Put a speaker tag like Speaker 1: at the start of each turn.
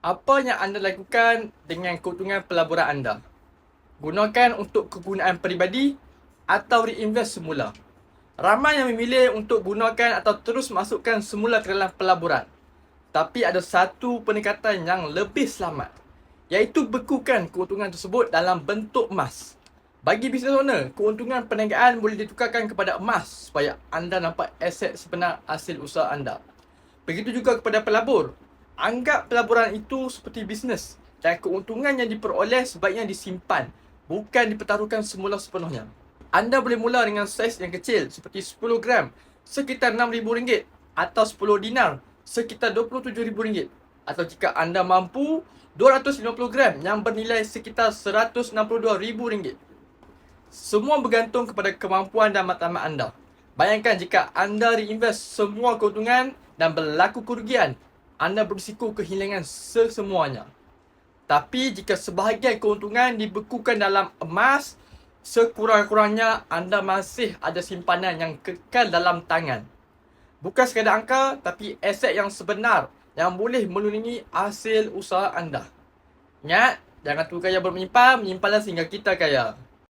Speaker 1: Apa yang anda lakukan dengan keuntungan pelaburan anda? Gunakan untuk kegunaan peribadi atau reinvest semula? Ramai yang memilih untuk gunakan atau terus masukkan semula ke dalam pelaburan. Tapi ada satu pendekatan yang lebih selamat, iaitu bekukan keuntungan tersebut dalam bentuk emas. Bagi business owner, keuntungan perniagaan boleh ditukarkan kepada emas supaya anda nampak aset sebenar hasil usaha anda. Begitu juga kepada pelabur. Anggap pelaburan itu seperti bisnes dan keuntungan yang diperoleh sebaiknya disimpan, bukan dipertaruhkan semula sepenuhnya. Anda boleh mula dengan saiz yang kecil seperti 10 gram sekitar RM6,000 atau 10 dinar sekitar RM27,000, atau jika anda mampu 250 gram yang bernilai sekitar RM162,000. Semua bergantung kepada kemampuan dan matlamat anda. Bayangkan jika anda reinvest semua keuntungan dan berlaku kerugian, anda berisiko kehilangan sesemuanya. Tapi jika sebahagian keuntungan dibekukan dalam emas, sekurang-kurangnya anda masih ada simpanan yang kekal dalam tangan. Bukan sekadar angka, tapi aset yang sebenar yang boleh melindungi hasil usaha anda. Ingat, jangan tunggu kaya bermelimpah, menyimpanlah sehingga kita kaya.